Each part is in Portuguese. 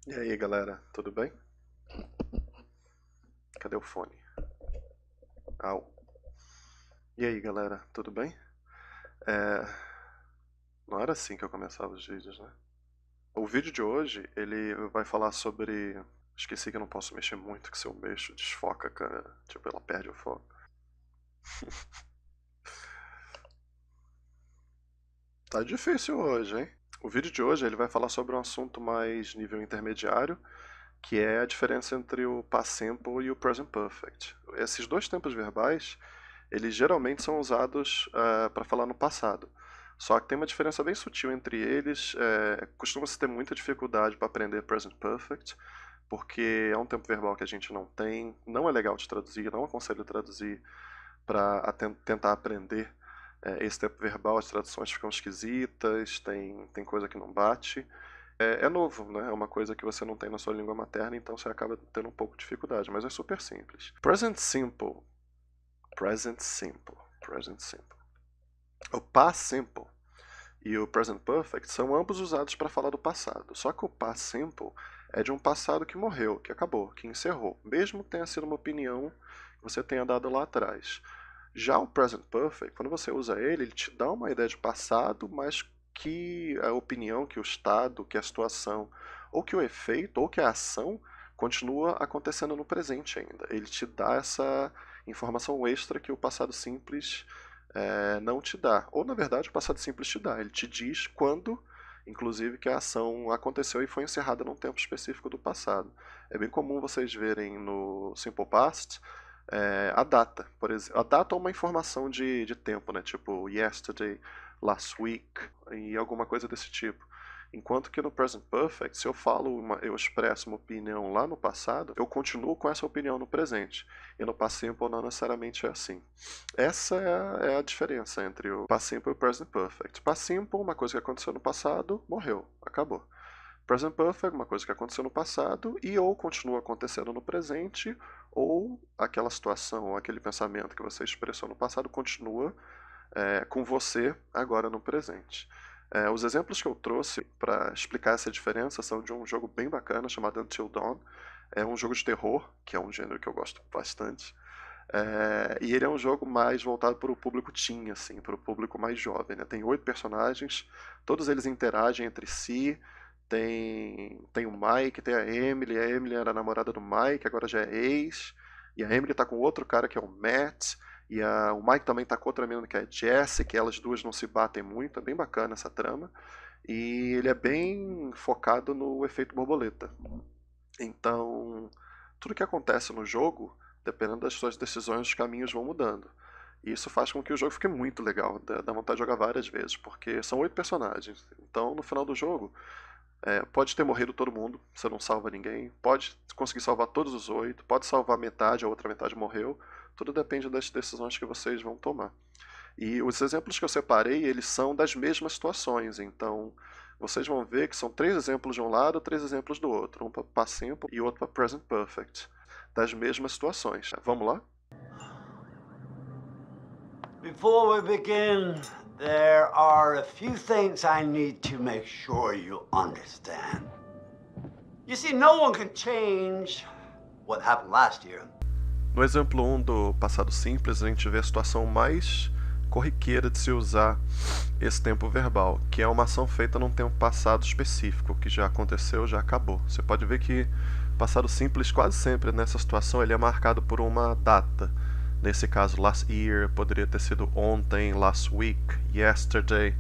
E aí, galera, tudo bem? Cadê o fone? Au. E aí, galera, tudo bem? É... Não era assim que eu começava os vídeos, né? O vídeo de hoje, ele vai falar sobre... Esqueci que eu não posso mexer muito, que se eu mexo, desfoca a câmera. Tipo, ela perde o foco. Tá difícil hoje, hein? O vídeo de hoje, ele vai falar sobre um assunto mais nível intermediário, que é a diferença entre o past simple e o present perfect. Esses dois tempos verbais, eles geralmente são usados para falar no passado. Só que tem uma diferença bem sutil entre eles. Costuma-se ter muita dificuldade para aprender present perfect, porque é um tempo verbal que a gente não tem, não é legal de traduzir, não aconselho traduzir para tentar aprender esse tempo verbal. As traduções ficam esquisitas, tem coisa que não bate. É novo, né? É uma coisa que você não tem na sua língua materna, então você acaba tendo um pouco de dificuldade, mas é super simples. Present simple, present simple, present simple. O past simple e o present perfect são ambos usados para falar do passado. Só que o past simple é de um passado que morreu, que acabou, que encerrou, mesmo que tenha sido uma opinião que você tenha dado lá atrás. Já o present perfect, quando você usa ele te dá uma ideia de passado, mas que a opinião, que o estado, que a situação, ou que o efeito, ou que a ação continua acontecendo no presente ainda. Ele te dá essa informação extra que o passado simples não te dá. Ou, na verdade, o passado simples te dá. Ele te diz quando, inclusive, que a ação aconteceu e foi encerrada num tempo específico do passado. É bem comum vocês verem no Simple Past a data, por exemplo. A data é uma informação de tempo, né? Tipo yesterday, last week e alguma coisa desse tipo. Enquanto que no Present Perfect, se eu eu expresso uma opinião lá no passado, eu continuo com essa opinião no presente. E no Past Simple não necessariamente é assim. Essa é a diferença entre o Past Simple e o Present Perfect. Past Simple, uma coisa que aconteceu no passado, morreu, acabou. Present Perfect, uma coisa que aconteceu no passado e ou continua acontecendo no presente, ou aquela situação, ou aquele pensamento que você expressou no passado continua com você agora no presente. Os exemplos que eu trouxe para explicar essa diferença são de um jogo bem bacana chamado Until Dawn. É um jogo de terror, que é um gênero que eu gosto bastante. E ele é um jogo mais voltado para o público teen, assim, para o público mais jovem, né? Tem 8 personagens, todos eles interagem entre si. Tem o Mike, tem a Emily era a namorada do Mike, agora já é ex. E a Emily tá com outro cara que é o Matt. O Mike também tá com outra menina que é a Jessie, que elas duas não se batem muito, é bem bacana essa trama. E ele é bem focado no efeito borboleta. Então, tudo que acontece no jogo, dependendo das suas decisões, os caminhos vão mudando. E isso faz com que o jogo fique muito legal, dá vontade de jogar várias vezes, porque são 8 personagens. Então, no final do jogo, pode ter morrido todo mundo, você não salva ninguém, pode conseguir salvar todos os 8, pode salvar metade, a outra metade morreu. Tudo depende das decisões que vocês vão tomar. E os exemplos que eu separei, eles são das mesmas situações, então vocês vão ver que são 3 exemplos de um lado, 3 exemplos do outro, um para past simple e outro para present perfect, das mesmas situações. Vamos lá? Before we begin, there are a few things I need to make sure you understand. You see, no one can change what happened last year. No exemplo 1 do passado simples, a gente vê a situação mais corriqueira de se usar esse tempo verbal, que é uma ação feita num tempo passado específico, que já aconteceu, já acabou. Você pode ver que passado simples quase sempre nessa situação ele é marcado por uma data. Nesse caso, last year poderia ter sido ontem, last week, yesterday,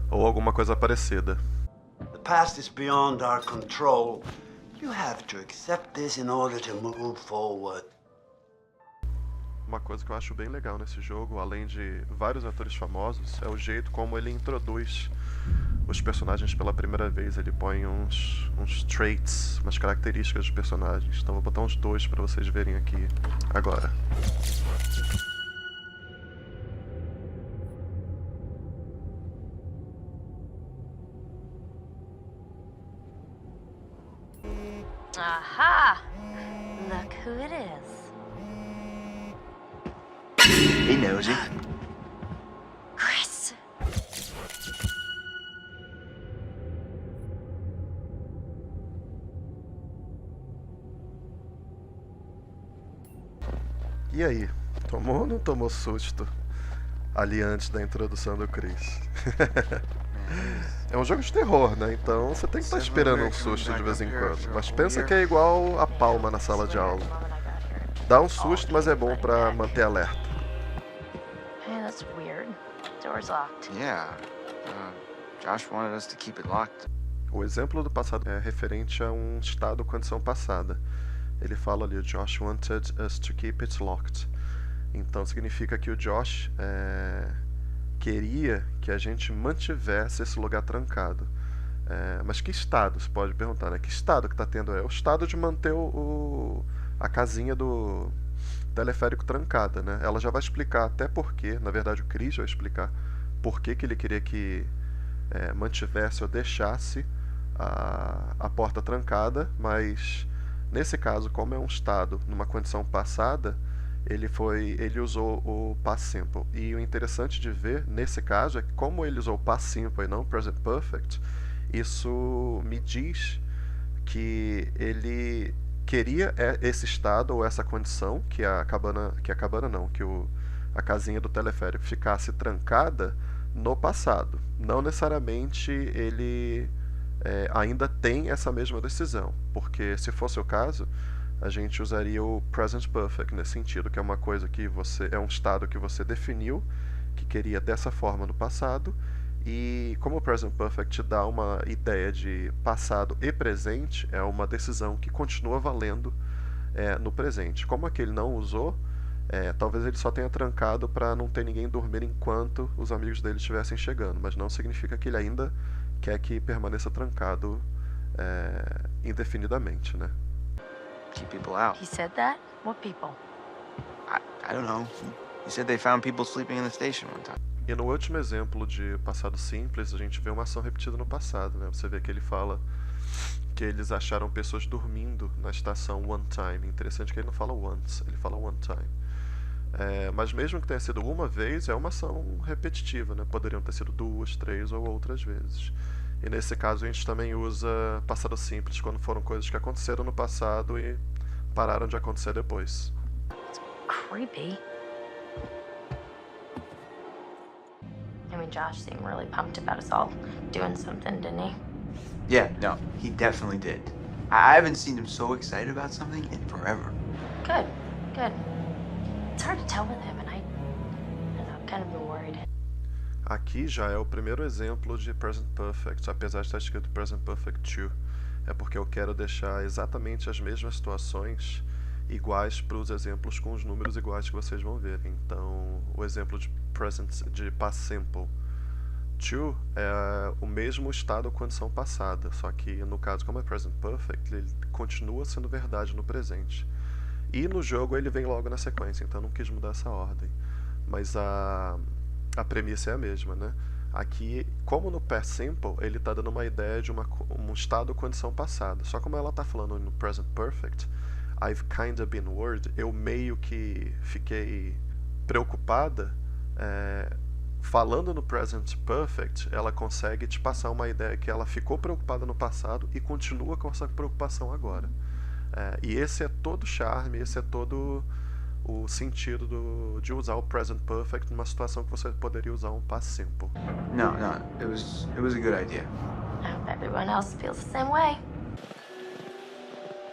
ou alguma coisa parecida. The past is beyond our control. You have to accept this in order to move forward. Uma coisa que eu acho bem legal nesse jogo, além de vários atores famosos, é o jeito como ele introduz os personagens pela primeira vez. Ele põe uns traits, umas características dos personagens. Então vou botar uns 2 para vocês verem aqui agora. Aha! Look who it is. He knows it. Chris! E aí, tomou ou não tomou susto ali antes da introdução do Chris? É um jogo de terror, né? Então você tem que estar esperando um susto de vez em quando. Mas pensa que é igual a palma na sala de aula. Dá um susto, mas é bom pra manter alerta. Hey, that's weird. Door's locked. Yeah. Josh wanted us to keep it locked. O exemplo do passado é referente a um estado ou condição passada. Ele fala ali, o Josh wanted us to keep it locked. Então significa que o Josh queria que a gente mantivesse esse lugar trancado. Mas que estado? Você pode perguntar, né? Que estado que está tendo? É o estado de manter a casinha do teleférico trancada, né? Ela já vai explicar até porquê. Na verdade, o Chris vai explicar por que ele queria que mantivesse ou deixasse a porta trancada, mas nesse caso, como é um estado numa condição passada, ele usou o past simple. E o interessante de ver nesse caso é que, como ele usou o past simple e não o present perfect, isso me diz que ele queria esse estado ou essa condição que a casinha do teleférico ficasse trancada no passado. Não necessariamente ele ainda tem essa mesma decisão, porque se fosse o caso, a gente usaria o present perfect nesse sentido, que é uma coisa que é um estado que você definiu que queria dessa forma no passado, e como o present perfect dá uma ideia de passado e presente, é uma decisão que continua valendo no presente. Como aquele não usou, talvez ele só tenha trancado para não ter ninguém dormir enquanto os amigos dele estivessem chegando, mas não significa que ele ainda quer que permaneça trancado indefinidamente, né? Keep people out. He said that? What people? I don't know. He said they found people sleeping in the station one time. E no último exemplo de passado simples, a gente vê uma ação repetida no passado, né? Você vê que ele fala que eles acharam pessoas dormindo na estação one time. Interessante que ele não fala once, ele fala one time. Mas mesmo que tenha sido uma vez, é uma ação repetitiva, né? Poderiam ter sido 2, 3 ou outras vezes. E nesse caso a gente também usa passado simples quando foram coisas que aconteceram no passado e pararam de acontecer depois. It's creepy. I mean, Josh seemed really pumped about us all doing something, didn't he? Yeah, no, he definitely did. I haven't seen him so excited about something in forever. Good, good. It's hard to tell with him, and I don't know, I've kind of been worried. Aqui já é o primeiro exemplo de Present Perfect, apesar de estar escrito Present Perfect 2. É porque eu quero deixar exatamente as mesmas situações iguais para os exemplos com os números iguais que vocês vão ver. Então, o exemplo de Past Simple 2 é o mesmo estado ou condição passada, só que no caso, como é Present Perfect, ele continua sendo verdade no presente. E no jogo ele vem logo na sequência, então eu não quis mudar essa ordem. Mas a premissa é a mesma, né? Aqui, como no Past Simple, ele está dando uma ideia de um estado ou condição passada. Só como ela está falando no Present Perfect, I've kinda been worried, eu meio que fiquei preocupada. Falando no Present Perfect, ela consegue te passar uma ideia que ela ficou preocupada no passado e continua com essa preocupação agora. E esse é todo o charme, esse é todo o sentido de usar o Present Perfect numa situação que você poderia usar um Past Simple. No, it was a good idea. I hope everyone else feels the same way.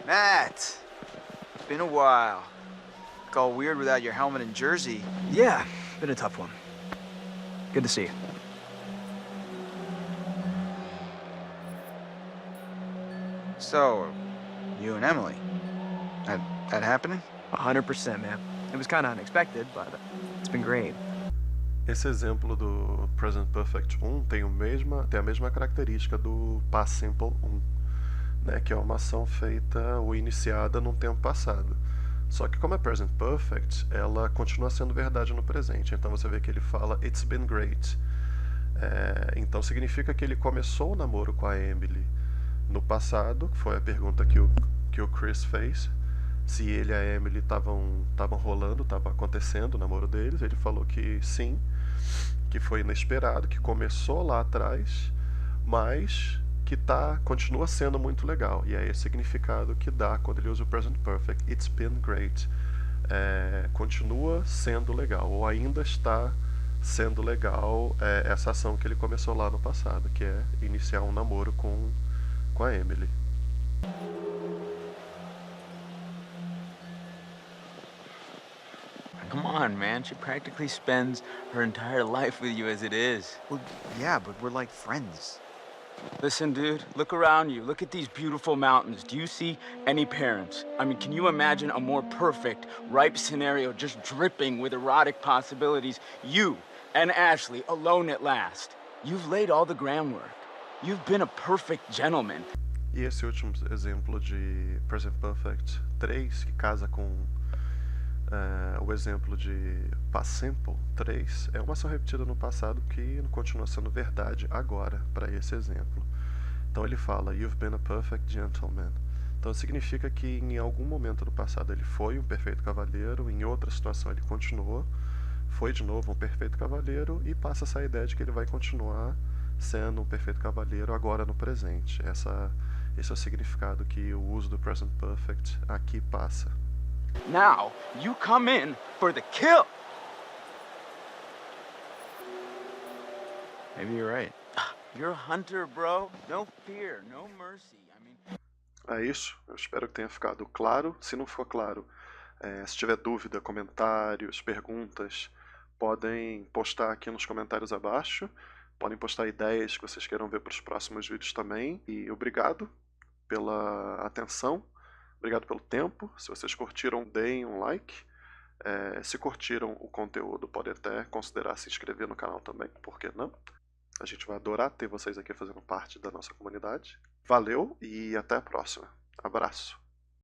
Matt, it's been a while. Look all weird without your helmet and jersey. Yeah, been a tough one. Good to see you. So, you and Emily, that happening? 100%, man. It was kind of unexpected, but it's been great. Esse exemplo do Present Perfect 1 tem a mesma característica do Past Simple 1, né, que é uma ação feita ou iniciada num tempo passado. Só que como é Present Perfect, ela continua sendo verdade no presente. Então você vê que ele fala It's been great. Então significa que ele começou o namoro com a Emily no passado, que foi a pergunta que o Chris fez. Se ele e a Emily estavam rolando, estava acontecendo o namoro deles. Ele falou que sim, que foi inesperado, que começou lá atrás, mas que continua sendo muito legal. E é esse significado que dá quando ele usa o Present Perfect. It's been great. continua sendo legal, ou ainda está sendo legal essa ação que ele começou lá no passado, que é iniciar um namoro com a Emily. Come on, man. She practically spends her entire life with you as it is. Well, yeah, but we're like friends. Listen, dude, look around you. Look at these beautiful mountains. Do you see any parents? I mean, can you imagine a more perfect, ripe scenario just dripping with erotic possibilities? You and Ashley alone at last. You've laid all the groundwork. You've been a perfect gentleman. E esse último exemplo de Present Perfect 3, que casa com o exemplo de Past Simple 3, é uma ação repetida no passado que continua sendo verdade agora para esse exemplo. Então ele fala, You've been a perfect gentleman. Então significa que em algum momento do passado ele foi um perfeito cavalheiro, em outra situação ele continuou, foi de novo um perfeito cavalheiro e passa essa ideia de que ele vai continuar sendo um perfeito cavalheiro agora no presente. Esse é o significado que o uso do Present Perfect aqui passa. Now, you come in for the kill. Maybe you're right. You're a hunter, bro. No fear, no mercy. I mean... É isso. Eu espero que tenha ficado claro. Se não ficou claro, se tiver dúvida, comentários, perguntas, podem postar aqui nos comentários abaixo. Podem postar ideias que vocês queiram ver para os próximos vídeos também. E obrigado pela atenção. Obrigado pelo tempo. Se vocês curtiram, deem um like. Se curtiram o conteúdo, podem até considerar se inscrever no canal também, por que não? A gente vai adorar ter vocês aqui fazendo parte da nossa comunidade. Valeu e até a próxima. Abraço.